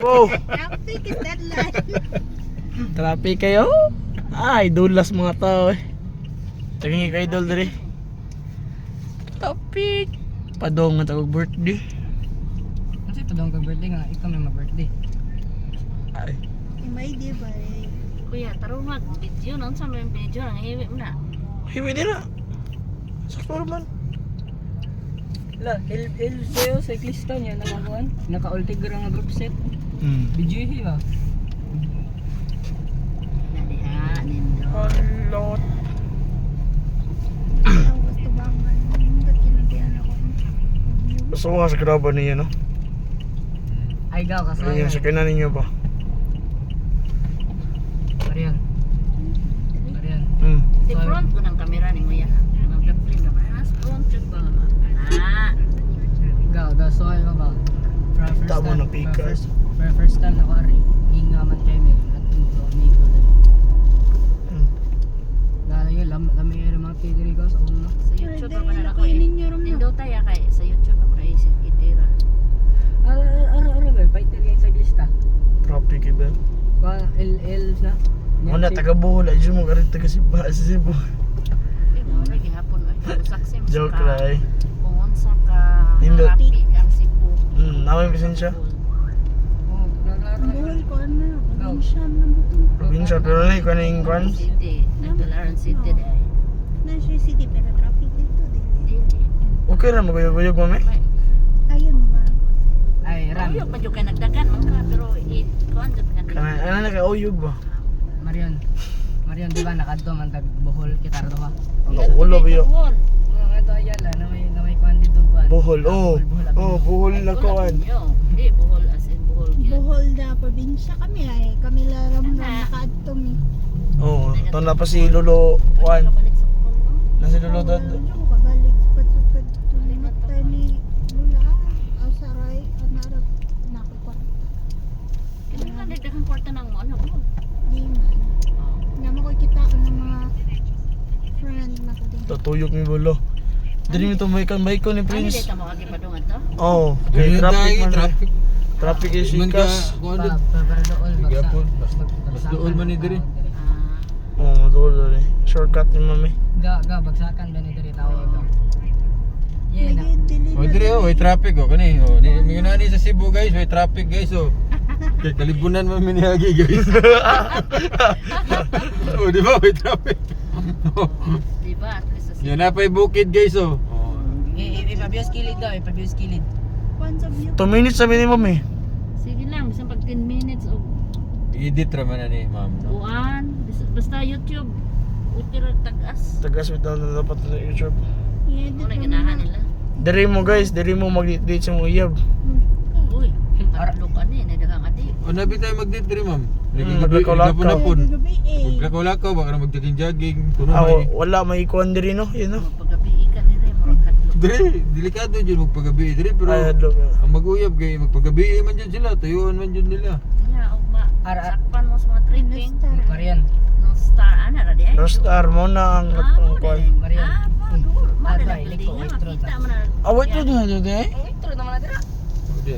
Oh, Traffic is deadline. traffic kayo. Ay, dulas mga tao eh. Tagingi kay idol diri. Traffic. Padong nga tawag birthday. Kasi ito daw birthday nga, ikaw may ma-birthday. Ay, May di ba eh. Kuya, taro mag-video nun sa mga video ang hiwi mo na. hiwi nila. Sakto naman. La, il sa'yo, cyclista niya, nakakuan. Naka-ultigra nga group set. Video ba? Nadiha, nindo. Halot. Ang gusto bangan. Hanggat kinagyan ako. Gusto ko nga sa graban niya, no? Ay, gaw, Ano kasaya. yung sakinan ninyo ba? Marian. Marian. Si front ko ng kamera ni Muya. Ang kapling ka, mas front yun ba nga? Gaw, soy ka ba? Tama na pikas. First time na ko ari. Hinga man kayo may natuto amigo din. Lalo yun, lami yung mga tigri ko sa ulo. Sa YouTube ako na ako Kainin niyo rin Nindo tayo kay sa YouTube ako na isip itira. Ara ba? Fighter yung cyclista. Traffic iba. Pa LL na. Muna taga Bohol, ay mo garit taga Cebu. Cebu. Wala gihapon ay usak Joke lang eh. Kung unsa ka Nindot. traffic ang Cebu. Namay pasensya. Oh, naglaro Ang buhol ko ano. Probinsya na mo. Probinsya, pero na ikaw na yung kwan. City, nagdalaran city dahil. Nasa city pero traffic dito. Dili. Okay na, maguyog-uyog mami. Ayun ba? Ay, Ram. Ayun, pa kayo nagdagan man ka, pero kuhan dyan ka Kana, ano na ka-uyog ba? Marian, di ba nakadto man tag Bohol kita ra ka. Ano, ulo ba yun? Oh, ato ayala na may kwan dito ba. Bohol, Bohol na kawan. Hindi, buhol as in buhol. Bohol na probinsya kami ay. Kami laram na nakaadtong eh. Oo, ito na pa si Lolo Juan. Kabalik sa buhol mo. Nasi Lolo dad. Kabalik patsukad tulingat tayo ni Lula. Saray. Anarap. Nakakwarta. Kaya nga, nagdagang kwarta ng mo, ano mo? Di man. Nga mo ko kitaan ng mga friend na ko din. Tatuyok ni Bolo. Dili mo ito may ko ni Ano Prince. dito mo kagipadungan to? Oo, kay traffic man. Traffic. Traffic is sikas. Kuan Pa dool Gapon. Basta dool man ni diri. Ah, Oo, doon eh. Shortcut ni mami. Ga bagsakan ba ni diri tawo ito. Yeah na. O diri oh, may traffic oh kani. Oh, ni nani sa Cebu guys, may traffic guys oh. Kay kalibunan man minihagi guys. Oh, di ba may traffic? di ba? At least sa Yan na pa'y bukid guys oh. Ipabios kilid daw, ipabios kilid. Once of you. 2 minutes sabi ni mami. Sige lang, bisan pag 10 minutes o Edit ra man na ni ma'am. No? buwan, basta YouTube. Utira tagas. Tagas with down na dapat sa YouTube. Ano na ganahan nila? Diri mo guys, diri mo mag-date sa mga iyab. Uy, tatlo ka ni, nadagang adi. O nabi tayo mag-date diri ma'am. Maglakaw-lakaw. Gapon. Gabi eh. Maglakaw-lakaw baka na magjogging-jogging. Tuno Ah, may. wala may ikuan diri no, yun no. Paggabi ka nila, murag hadlok. Diri, delikado dyan magpagabi diri pero Ay, hadlok. ang mag-uyab kay magpagabi man dyan sila, tuyuan man dyan nila. Nya, ugma, Ara- sakpan mo sa mga tripping. Marian. No star, ana ra di ay. No star mo na ang kuan. Marian. Dur, Ah, mana bay, na liko, building, withdraw makita ta. mo na. Ah, wait na dito eh. Intro naman na dira. Hindi,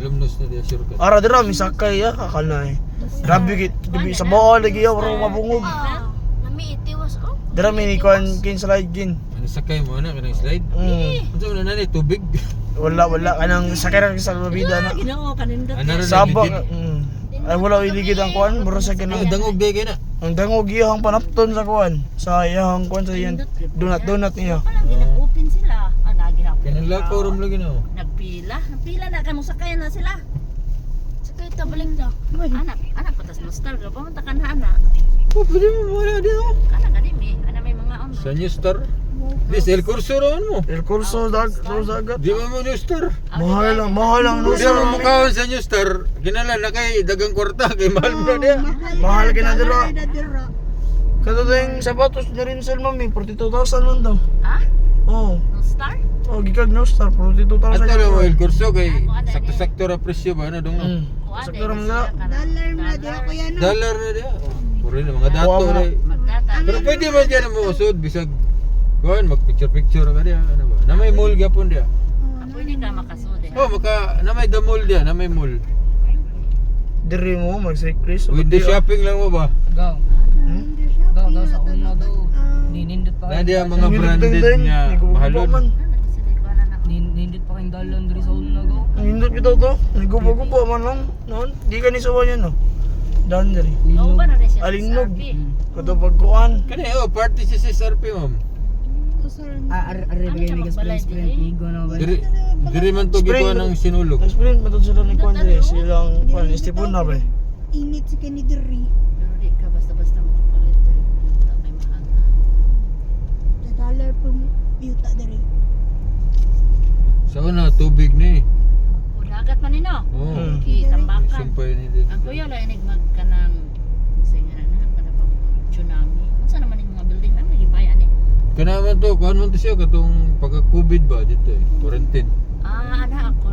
alumnus na diya sure ka. Ara dira misakay ya kakanay. Grabe git, gabi sa Bohol lagi ya wala mabungog. Nami itiwas oh. Dira may kuan kin slide gin. Ano sakay mo na kanang slide? Unsa man na ni tubig? Wala kanang sakay ra sa bibida na. Ginoo kanindot. Ano ra Sabak. ligid? Ay wala iligid ang kuan, bro sa Ang kanang dangog day kay na. ang dangog iyang panapton sa kuan. Sa iyang kuan sa yan. Donut niya. Palang ginag-open sila. Ah, nagihapon. Kanang lakaw ram lagi na. Nagpila na kamo sakay na sila. Sakay ta balik da. Anak patas nostal ka pamunta kan anak. Oh, pwede mo wala diyo. Kana kadimi, ana may mga on. Sa New Star. This El Curso raman mo. El curso dagat. Di mo New Star. Mahal lang no. Di mo mukhaon sa New Star. Kinala na kay dagang kwarta kay mahal mo na diya. Mahal ka na dira. Dira. Kato yung sapatos na rin sir mami, 42,000 man daw. Ha? Oo. No star? Oh, gikag no star, 42,000. Ato na mo El Curso kay sakto-sakto ra presyo ba ano dong. Sakto ram na. Dollar na dira ko yan. Dollar na diya. Puro na mga dato Kuha mo. ra. Magdata. Pero pwede man dyan mo usod bisag kuan mag-picture ka diya ano ba. Na may mall gyapon diya. Pwede ka makasude. Oh, na may the mall diya, na may mall. diri mo mag-cyclist. Window shopping lang mo ba? Gaw. Window shopping. Gaw sa ato una dapat, daw. ah, Ninindot pa Nadi ang kayo. mga branded nga mahalon. man. Ninindot pa kayong dalan diri sa una gaw. Ang hindot kita to. Nigubo-gubo man lang. Noon, di ka ni sawa yan no. Dan diri. Oo ba na rin siya sa Alinog. SRP? Kato pagkuan. Kani party si SRP ma'am. usaran. Are bigay ni magbalay sprint diri? ligo na ba? Diri man to gikuha ng sinulog. Explain mo to sila ni Kwan diri. Silang Kwan, istipon na ba? Init si Kenny Diri. Pero di ka basta-basta magpapalit diri. Tak may mahal na. $1 per yuta Diri. Sa una tubig ni. O dagat man nino. Oh. Hmm. Itambakan. Sumpay ni dito. Ang kuya lang inig magkanang singanan na kada pang tsunami. Unsa naman yung mga building namin gibayan ni? Kana man to, kuan man to siya katong pagka-COVID ba dito eh. Quarantine. Ana ako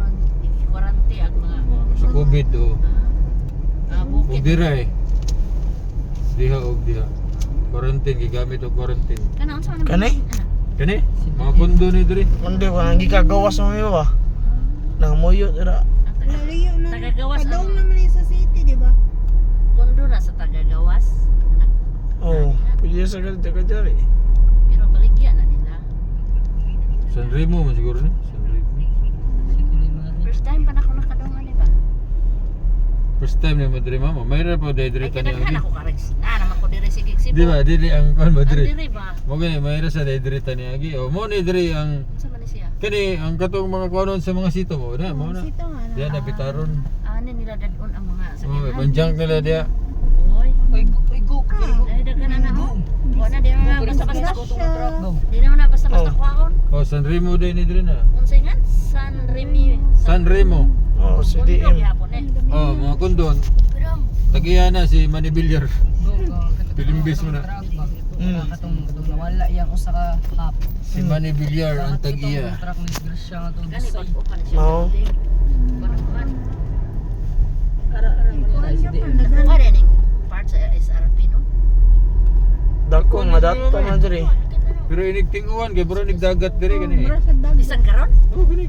quarante ag mga Sa COVID oh. Og bukid. dira eh. Diha og diha. Quarantine gigamit og quarantine. Kana unsa man? Kani? Kani? Mga kondo ni diri. Kundi ko nang gikagawas mo mi ba? Nangamuyo dira. Lalayo na. Tagagawas Padong ang naman yun sa city, di ba? kondo na sa tagagawas. Oh, pwede sa ganito ka diri. Pero baligya na nila. San Remo man siguro ni. San Remo. First time pa na ako nakadungan di ba? First time ni Madre Mama. Mayra pa dahil diri Ay tani kinaghan agi. ako kareks. Naman ko diri sige Cebu. Di ba? Dili ang kuan Ang Madre. diri ba? Mo gani mayra sa dahil diri tani agi. O mo ni diri ang Unsa man ni siya? kani ang katong mga kuanon sa mga sito mo na mo na. Sito nga na. Diya na bitaron. Ani nila dadon ang mga Oh, sakyanan. panjang nila dia. Oy. Ay go. Dahil daghan na ako. Wala di na basta-basta. Go. Di na na basta-basta kwaon. Oh, San Remo din ni diri na. Unsay nga? San Remi. San Remo. Oh, si Kondo DM. gyapon eh. Oh, mga kondon. Pero Tagiya na si Manny Villar. Go. Pilimbis mo na. Katong nawala yang usa ka hap. Si Manny Villar ang tagiya. Truck ni Grisha nga to. gani bag-o pa ni siya. Oo. Panakuan. Kuhan ka pa, dagan. Kuha rin yung part sa SRP no? Dako madato man diri. Pero inigtinguan kay bro nigdagat diri kani. Bra sa dag. Bisan karon? Oh, kani.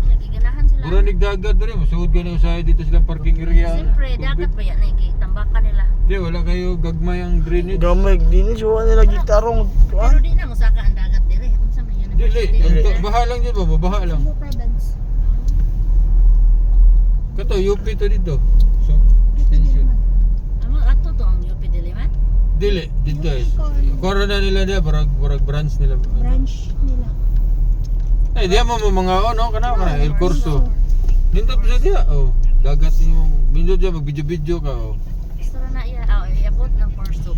Nagiganahan sila. Bro nigdagat diri, musuod gani usahay dito silang parking area. Siyempre, dagat ba yan? Tambakan nila. Di wala kayo gagmay ang drainage. Gamay dini suwa nila gitarong Pero kuan. di na musaka ang dagat dire. Unsa man yan? Dili, ang baha lang yun ba? Baha lang. Cebu province. Kato, UP to dito. So, extension. Amo ato to ang UP Diliman. Dili, dito eh. Corona nila dia, barag branch nila. Branch nila. Ay, diya mo mga ano, kana El Corso. Nindot mo sa diya, oh. Dagat yung, nindot diya, mag-video-video ka, oh. Gusto na iya. Iabot ng Porso.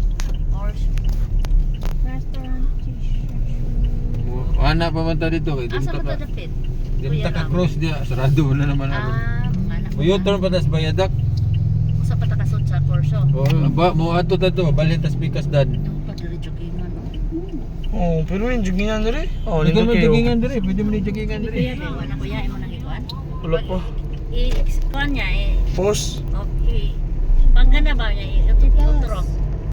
Restaurant, t-shirt. Ana pa man ta dito, kay Asa dinta ba ka. ito dapit? Dinta ka cross diya, sarado mo na naman ako. Mga anak. Mo-U-turn pa tas bayadak. Usa pa ta kasud sa Porso. Oh, mo ato ta to, balhin tas pikas dan. Ang padiri jogingan. Oh, pero yung jugingan diri. Oh, Pwede nindot mo kayo. jogingan diri, pwede mo jogingan diri. Kuya ko anak kuya imo nang ikuan. Wala pa. I kuan niya Post. Okay. Pagka na ba niya i-utro.